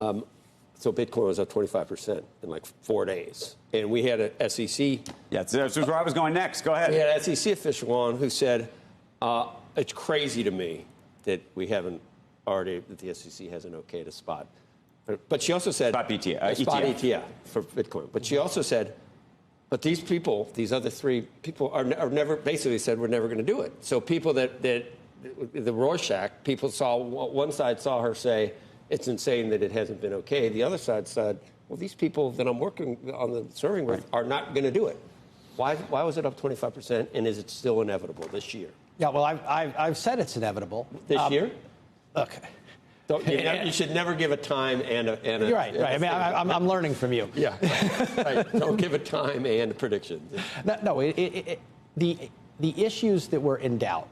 So Bitcoin was up 25% in like 4 days. And we had an SEC. Yeah, that's where I was going next. Go ahead. We had an SEC official on who said, it's crazy to me that we haven't already, that the SEC hasn't okayed a spot. But she also said. Spot BTF. Spot ETF for Bitcoin. But she also said, but these people, these other three people are never, basically said, we're never going to do it. So people that the Rorschach, people saw, one side saw her say, it's insane that it hasn't been okay. The other side said, well, these people that I'm working on the serving with are not going to do it. Why was it up 25%, and is it still inevitable this year? Yeah, well, I've said it's inevitable. This year? Look. You should never give a time and a You're right. I mean, I'm learning from you. Yeah. Right. Don't give a time and a prediction. No, the issues that were in doubt,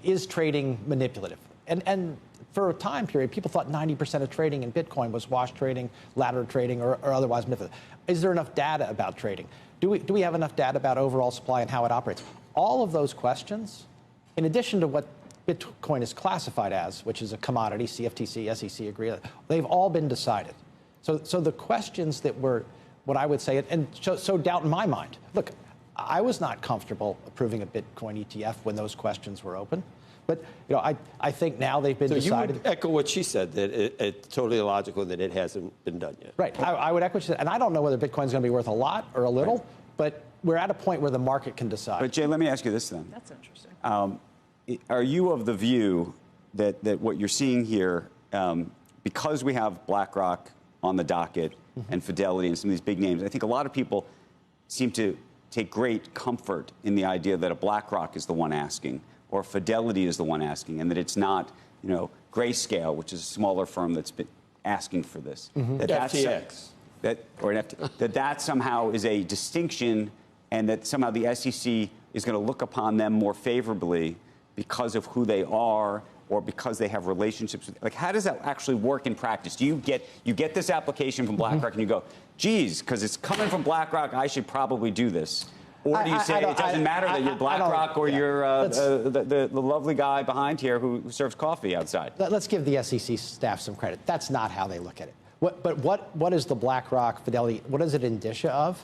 is trading manipulative? And for a time period, people thought 90% of trading in Bitcoin was wash trading, ladder trading, or otherwise manipulative. Is there enough data about trading? Do we have enough data about overall supply and how it operates? All of those questions, in addition to what Bitcoin is classified as, which is a commodity, CFTC, SEC agree, they've all been decided. So the questions that were, what I would say, and so doubt in my mind. Look, I was not comfortable approving a Bitcoin ETF when those questions were open. But I think now they've been decided. You would echo what she said, that it's totally illogical that it hasn't been done yet. Right. I would echo what she said. And I don't know whether Bitcoin's going to be worth a lot or a little, but we're at a point where the market can decide. But Jay, let me ask you this then. That's interesting. Are you of the view that what you're seeing here, because we have BlackRock on the docket and Fidelity and some of these big names, I think a lot of people seem to take great comfort in the idea that a BlackRock is the one asking, or Fidelity is the one asking, and that it's not, Grayscale, which is a smaller firm that's been asking for this. That FTX. That somehow is a distinction, and that somehow the SEC is going to look upon them more favorably because of who they are or because they have relationships with. Like, how does that actually work in practice? Do you get this application from BlackRock and you go, geez, because it's coming from BlackRock, I should probably do this? Or do you say it doesn't matter that you're BlackRock or you're the lovely guy behind here who serves coffee outside? Let's give the SEC staff some credit. That's not how they look at it. What is the BlackRock, Fidelity, what is it indicia of?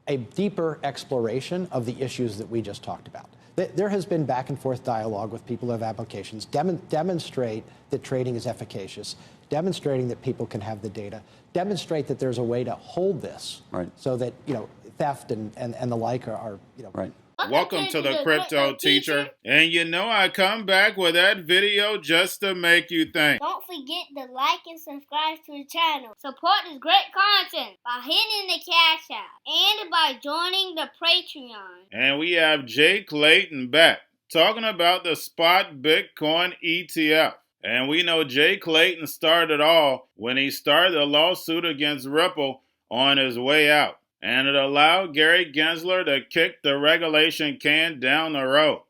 A deeper exploration of the issues that we just talked about. There has been back and forth dialogue with people who have applications, demonstrate that trading is efficacious, demonstrating that people can have the data, demonstrate that there's a way to hold this so that, theft and the like are. Right. Welcome to the Crypto Teacher. And I come back with that video just to make you think. Don't forget to like and subscribe to the channel. Support this great content by hitting the Cash App and by joining the Patreon. And we have Jay Clayton back talking about the spot Bitcoin ETF. And we know Jay Clayton started it all when he started a lawsuit against Ripple on his way out. And it allowed Gary Gensler to kick the regulation can down the road.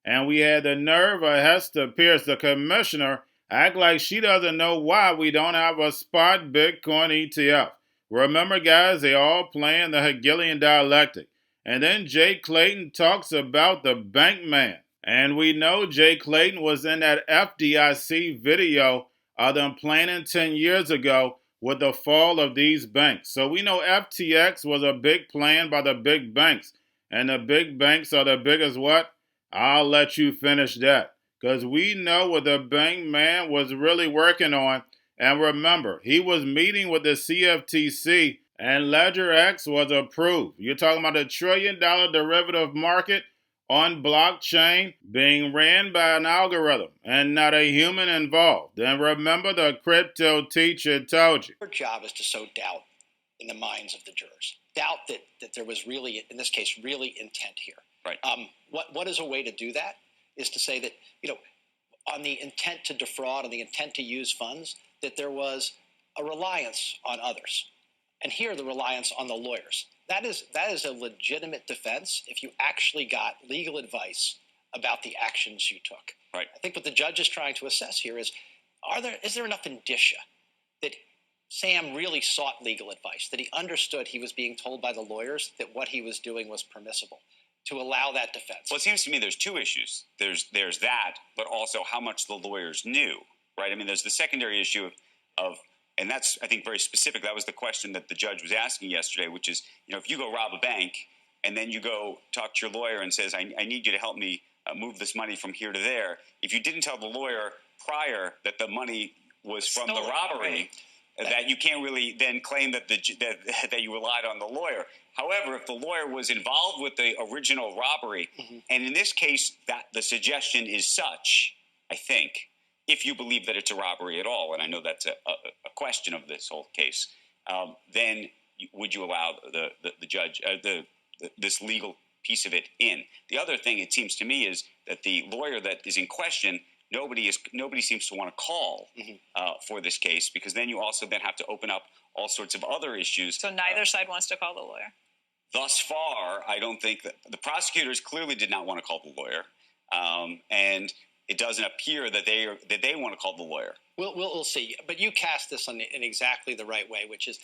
And we had the nerve of Hester Pierce, the commissioner, act like she doesn't know why we don't have a spot Bitcoin ETF. Remember, guys, they all playing the Hegelian dialectic. And then Jay Clayton talks about the bank man. And we know Jay Clayton was in that FDIC video of them planning 10 years ago with the fall of these banks. So we know FTX was a big plan by the big banks. And the big banks are the biggest what? I'll let you finish that. Because we know what the bank man was really working on. And remember, he was meeting with the CFTC and Ledger X was approved. You're talking about a $1 trillion derivative market on blockchain being ran by an algorithm and not a human involved. And remember, the Crypto Teacher told you. Our job is to sow doubt in the minds of the jurors. Doubt that there was really, in this case, really intent here. Right. What is a way to do that is to say that, on the intent to defraud, on the intent to use funds, that there was a reliance on others. And here, the reliance on the lawyers. That is a legitimate defense if you actually got legal advice about the actions you took. Right. I think what the judge is trying to assess here is there enough indicia that Sam really sought legal advice, that he understood he was being told by the lawyers that what he was doing was permissible, to allow that defense? Well, it seems to me there's two issues. There's that, but also how much the lawyers knew, right? I mean, there's the secondary issue of And that's, I think, very specific. That was the question that the judge was asking yesterday, which is, if you go rob a bank and then you go talk to your lawyer and says, I need you to help me move this money from here to there. If you didn't tell the lawyer prior that the money was from the robbery, that you can't really then claim that that you relied on the lawyer. However, if the lawyer was involved with the original robbery, and in this case, that the suggestion is such, I think, if you believe that it's a robbery at all, and I know that's a question of this whole case, then would you allow the judge this legal piece of it in? The other thing, it seems to me, is that the lawyer that is in question, nobody seems to want to call for this case, because then you also then have to open up all sorts of other issues. So neither side wants to call the lawyer? Thus far, I don't think that the prosecutors clearly did not want to call the lawyer, and it doesn't appear that they want to call the lawyer. We'll see. But you cast this in exactly the right way, which is,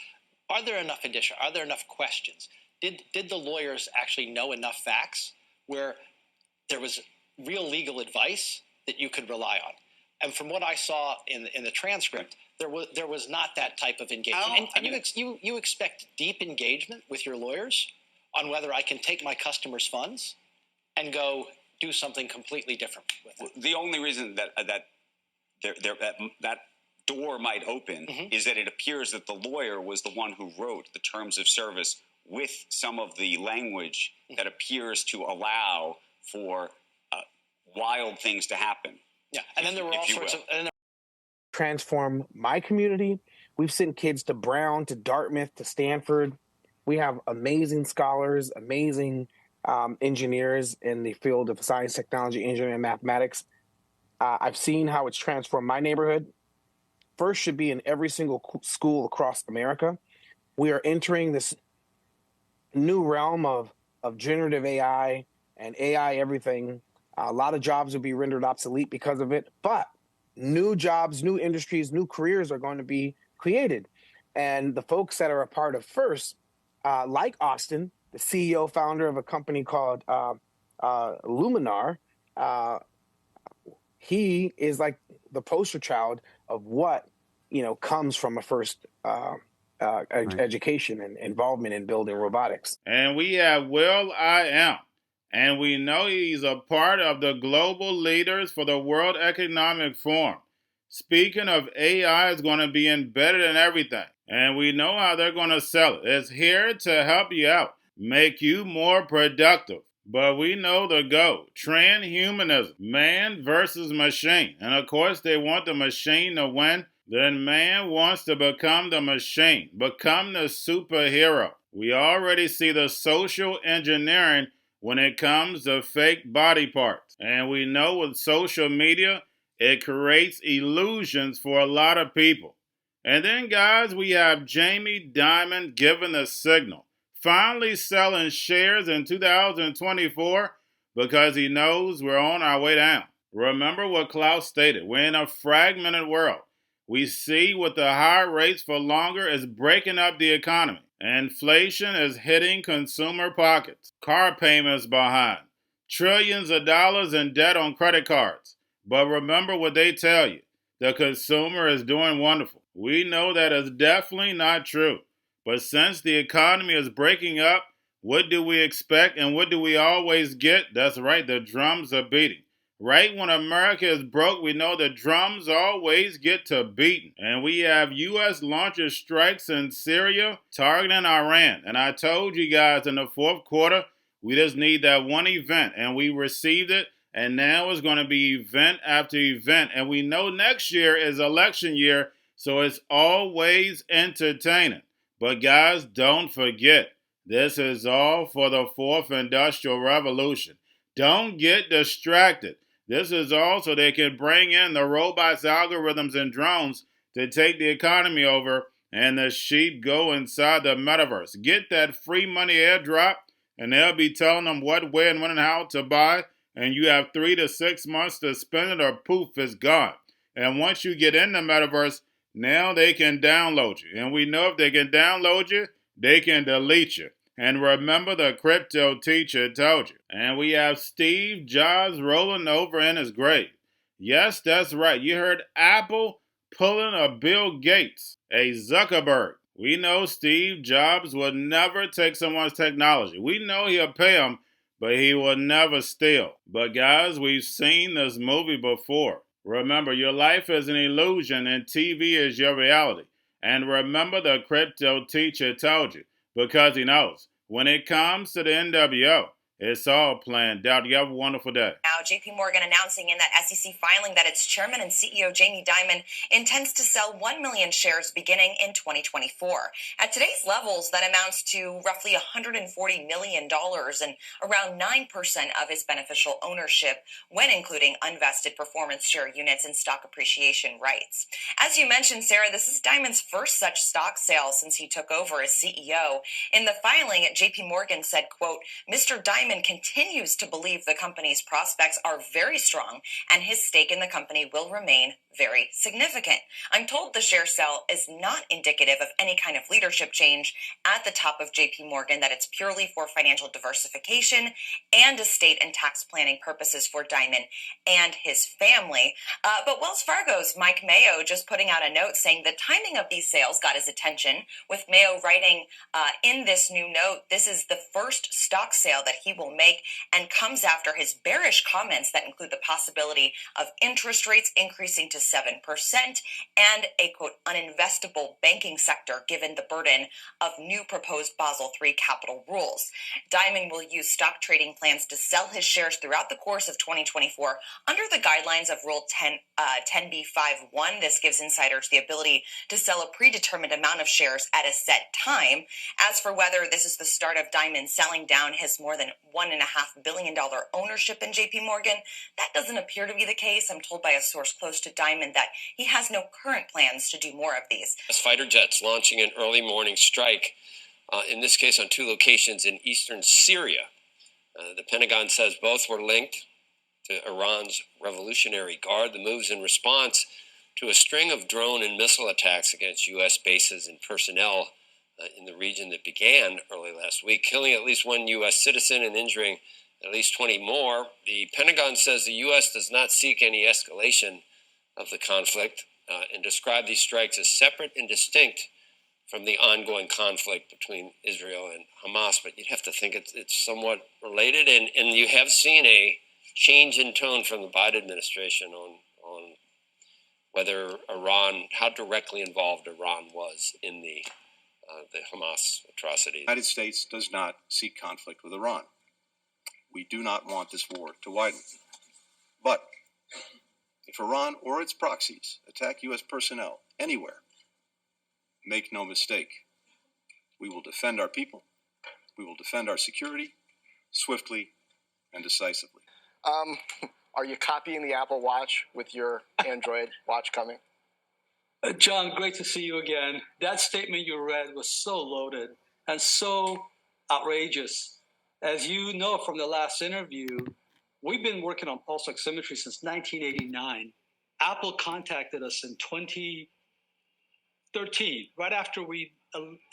are there enough indicia? Are there enough questions? Did the lawyers actually know enough facts where there was real legal advice that you could rely on? And from what I saw in the transcript, there was not that type of engagement. You expect deep engagement with your lawyers on whether I can take my customers' funds and go do something completely different with it. The only reason that door might open is that it appears that the lawyer was the one who wrote the terms of service with some of the language that appears to allow for wild things to happen. Yeah, and then there were all sorts of... Transform my community. We've sent kids to Brown, to Dartmouth, to Stanford. We have amazing scholars, amazing engineers in the field of science, technology, engineering, and mathematics. I've seen how it's transformed my neighborhood. First should be in every single school across America. We are entering this new realm of generative AI and AI everything. A lot of jobs will be rendered obsolete because of it, but new jobs, new industries, new careers are going to be created. And the folks that are a part of FIRST, like Austin, the CEO, founder of a company called Luminar, he is like the poster child of what, comes from a FIRST education and involvement in building robotics. And we have will.i.am. And we know he's a part of the global leaders for the World Economic Forum. Speaking of AI, is going to be embedded in everything. And we know how they're going to sell it. It's here to help you out, make you more productive. But we know the goal, transhumanism, man versus machine. And of course, they want the machine to win. Then man wants to become the machine, become the superhero. We already see the social engineering when it comes to fake body parts. And we know with social media, it creates illusions for a lot of people. And then, guys, we have Jamie Dimon giving the signal, finally selling shares in 2024 because he knows we're on our way down. Remember what Klaus stated, we're in a fragmented world. We see with the high rates for longer is breaking up the economy. Inflation is hitting consumer pockets. Car payments behind. Trillions of dollars in debt on credit cards. But remember what they tell you. The consumer is doing wonderful. We know that is definitely not true. But since the economy is breaking up, what do we expect and what do we always get? That's right, the drums are beating. Right when America is broke, we know the drums always get to beating. And we have U.S. launcher strikes in Syria targeting Iran. And I told you guys in the fourth quarter, we just need that one event. And we received it. And now it's going to be event after event. And we know next year is election year, so it's always entertaining. But guys, don't forget, this is all for the fourth industrial revolution. Don't get distracted. This is all so they can bring in the robots, algorithms, and drones to take the economy over and the sheep go inside the metaverse. Get that free money airdrop, and they'll be telling them what, where, and when and how to buy, and you have 3 to 6 months to spend it or poof, it's gone. And once you get in the metaverse, now they can download you. And we know if they can download you, they can delete you. And remember, the Cryptoteacher told you. And we have Steve Jobs rolling over in his grave. Yes, that's right. You heard Apple pulling a Bill Gates. a Zuckerberg. We know Steve Jobs would never take someone's technology. We know he'll pay them, but he will never steal. But guys, we've seen this movie before. Remember, your life is an illusion and TV is your reality. And remember, the crypto teacher told you, because he knows. When it comes to the NWO, it's all planned out. You have a wonderful day. Now, JP Morgan announcing in that SEC filing that its chairman and CEO Jamie Dimon intends to sell 1 million shares beginning in 2024. At today's levels, that amounts to roughly $140 million and around 9% of his beneficial ownership when including unvested performance share units and stock appreciation rights. As you mentioned, Sarah, this is Dimon's first such stock sale since he took over as CEO. In the filing, JP Morgan said, quote, Mr. Dimon continues to believe the company's prospects are very strong and his stake in the company will remain very significant. I'm told the share sale is not indicative of any kind of leadership change at the top of JP Morgan, that it's purely for financial diversification and estate and tax planning purposes for Dimon and his family. But Wells Fargo's Mike Mayo just putting out a note saying the timing of these sales got his attention, with Mayo writing in this new note, this is the first stock sale that he will make and comes after his bearish comments that include the possibility of interest rates increasing to 7% and a, quote, uninvestable banking sector given the burden of new proposed Basel III capital rules. Dimon will use stock trading plans to sell his shares throughout the course of 2024 under the guidelines of Rule 10b5-1. This gives insiders the ability to sell a predetermined amount of shares at a set time. As for whether this is the start of Dimon selling down his more than $1.5 billion ownership in JP Morgan, that doesn't appear to be the case. I'm told by a source close to Dimon that he has no current plans to do more of these. Fighter jets launching an early morning strike, in this case on 2 locations in eastern Syria. The Pentagon says both were linked to Iran's Revolutionary Guard. The move's in response to a string of drone and missile attacks against U.S. bases and personnel in the region that began early last week, killing at least 1 U.S. citizen and injuring at least 20 more. The Pentagon says the U.S. does not seek any escalation of the conflict and described these strikes as separate and distinct from the ongoing conflict between Israel and Hamas. But you'd have to think it's somewhat related, and you have seen a change in tone from the Biden administration on whether Iran, how directly involved Iran was in the Hamas atrocities. The United States does not seek conflict with Iran. We do not want this war to widen. But if Iran or its proxies attack U.S. personnel anywhere, make no mistake, we will defend our people, we will defend our security swiftly and decisively. Are you copying the Apple Watch with your Android watch coming? John, great to see you again. That statement you read was so loaded and so outrageous. As you know from the last interview, we've been working on pulse oximetry since 1989. Apple contacted us in 2013, right after we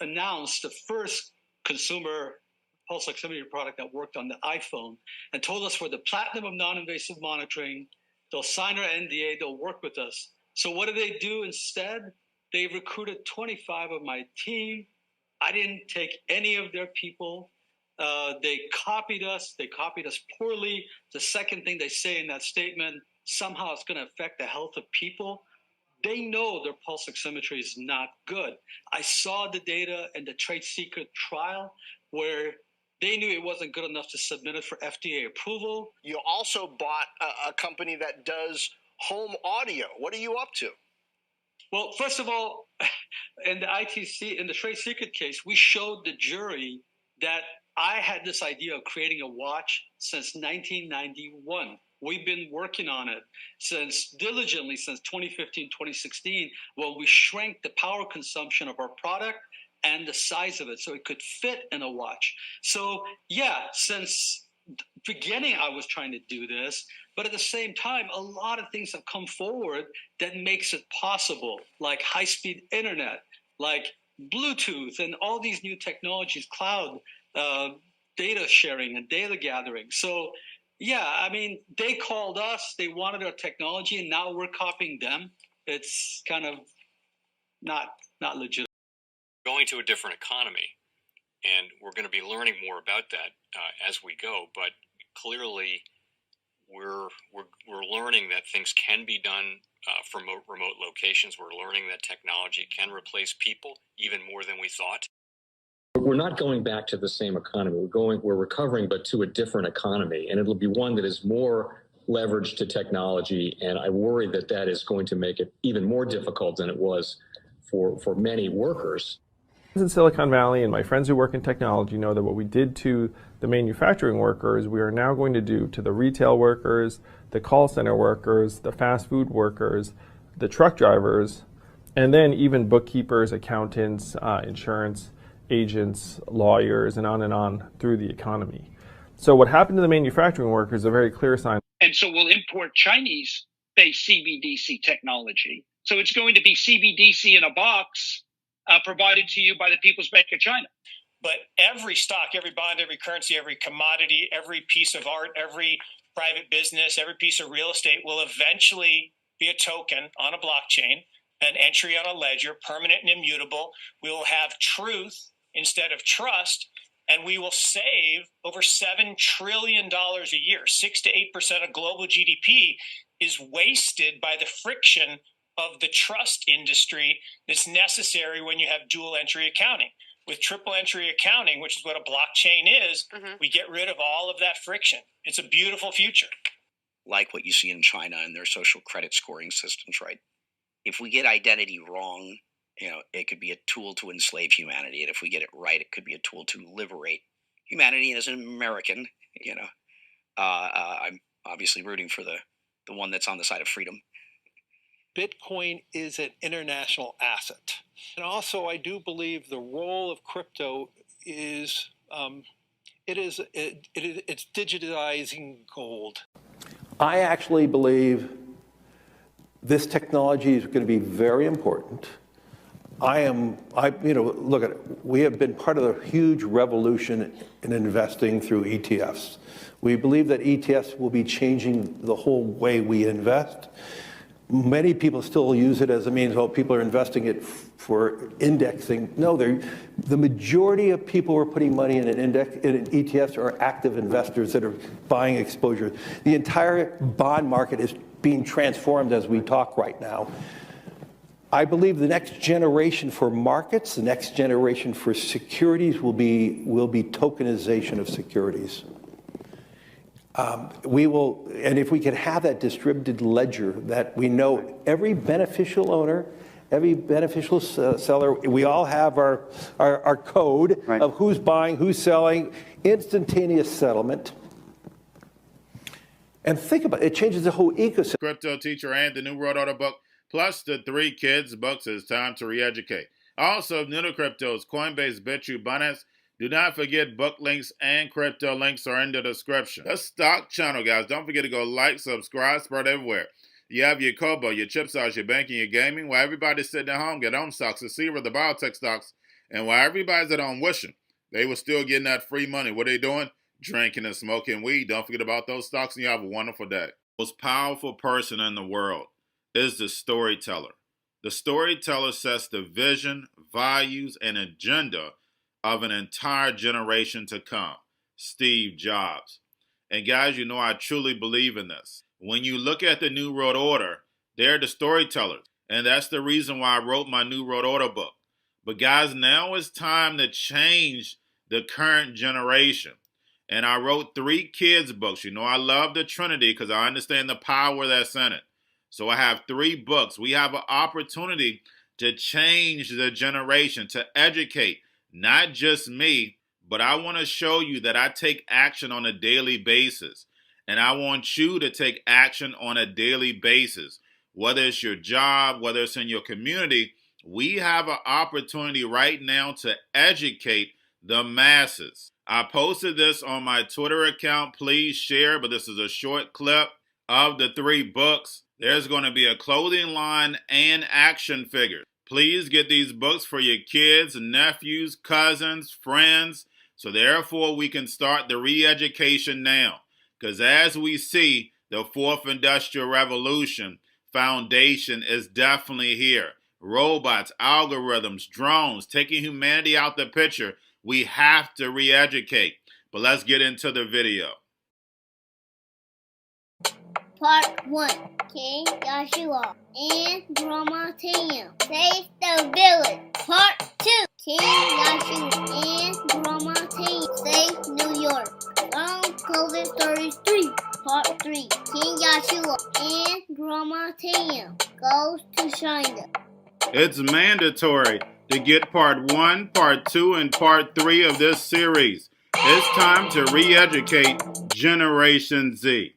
announced the first consumer pulse oximetry product that worked on the iPhone, and told us for the platinum of non-invasive monitoring, they'll sign our NDA, they'll work with us. So what did they do instead? They recruited 25 of my team. I didn't take any of their people. They copied us. They copied us poorly. The second thing they say in that statement, somehow it's going to affect the health of people. They know their pulse oximetry is not good. I saw the data in the trade secret trial where they knew it wasn't good enough to submit it for FDA approval. You also bought a company that does home audio. What are you up to? Well, first of all, in the ITC, in the trade secret case, we showed the jury that I had this idea of creating a watch since 1991. We've been working on it diligently since 2015, 2016, when we shrank the power consumption of our product and the size of it so it could fit in a watch. So yeah, since beginning I was trying to do this, but at the same time, a lot of things have come forward that makes it possible, like high-speed internet, like Bluetooth, and all these new technologies, cloud data sharing and data gathering. So yeah, I mean, they called us, they wanted our technology, and now we're copying them. It's kind of not not legitimate. Going to a different economy, and we're going to be learning more about that as we go. But clearly, we're learning that things can be done from remote locations. We're learning that technology can replace people even more than we thought. We're not going back to the same economy. We're recovering, but to a different economy, and it'll be one that is more leveraged to technology. And I worry that that is going to make it even more difficult than it was for many workers. In Silicon Valley, and my friends who work in technology know that what we did to the manufacturing workers, we are now going to do to the retail workers, the call center workers, the fast food workers, the truck drivers, and then even bookkeepers, accountants, insurance agents, lawyers, and on through the economy. So what happened to the manufacturing workers is a very clear sign. And so we'll import Chinese-based CBDC technology. So it's going to be CBDC in a box provided to you by the People's Bank of China. But every stock, every bond, every currency, every commodity, every piece of art, every private business, every piece of real estate will eventually be a token on a blockchain, an entry on a ledger, permanent and immutable. We will have truth instead of trust, and we will save over $7 trillion a year. 6 to 8% of global GDP is wasted by the friction of the trust industry that's necessary when you have dual entry accounting. With triple entry accounting, which is what a blockchain is, we get rid of all of that friction. It's a beautiful future. Like what you see in China and their social credit scoring systems, right? If we get identity wrong, it could be a tool to enslave humanity. And if we get it right, it could be a tool to liberate humanity. And as an American, I'm obviously rooting for the one that's on the side of freedom. Bitcoin is an international asset. And also, I do believe the role of crypto is, it's digitizing gold. I actually believe this technology is going to be very important. Look at it. We have been part of a huge revolution in investing through ETFs. We believe that ETFs will be changing the whole way we invest. Many people still use it as a means, people are investing it for indexing. No, the majority of people who are putting money in in ETFs are active investors that are buying exposure. The entire bond market is being transformed as we talk right now. I believe the next generation for markets, the next generation for securities will be tokenization of securities. And if we can have that distributed ledger that we know every beneficial owner, every beneficial seller, we all have our code of who's buying, who's selling, instantaneous settlement. And think about it, it changes the whole ecosystem. Cryptoteacher and the new World Order book, plus the 3 kids books. It's time to re-educate. Also, new to cryptos, Coinbase, Bitrue, Binance. Do not forget book links and crypto links are in the description. The stock channel, guys. Don't forget to go like, subscribe, spread everywhere. You have your Kobo, your chip stocks, your banking, your gaming. While everybody's sitting at home, get on stocks, the Seaver, the biotech stocks. And while everybody's at home wishing, they were still getting that free money. What are they doing? Drinking and smoking weed. Don't forget about those stocks, and you have a wonderful day. The most powerful person in the world is the storyteller. The storyteller sets the vision, values, and agenda of an entire generation to come. Steve Jobs. And guys, I truly believe in this. When you look at the New World Order, they're the storytellers. And that's the reason why I wrote my New World Order book. But guys, now it's time to change the current generation. And I wrote 3 kids books. I love the Trinity because I understand the power that's in it. So I have 3 books. We have an opportunity to change the generation, to educate. Not just me, but I want to show you that I take action on a daily basis. And I want you to take action on a daily basis. Whether it's your job, whether it's in your community, we have an opportunity right now to educate the masses. I posted this on my Twitter account. Please share, but this is a short clip of the 3 books. There's going to be a clothing line and action figures. Please get these books for your kids, nephews, cousins, friends, so therefore we can start the re-education now. Because as we see, the 4th Industrial Revolution foundation is definitely here. robots, algorithms, drones, taking humanity out the picture. We have to re-educate. But let's get into the video. Part 1. King Joshua and Grandma Tanya save the village. Part 2. King Joshua and Grandma Tanya save New York from COVID-33. Part 3. King Joshua and Grandma Tanya goes to China. It's mandatory to get part 1, part 2, and part 3 of this series. It's time to re-educate Generation Z.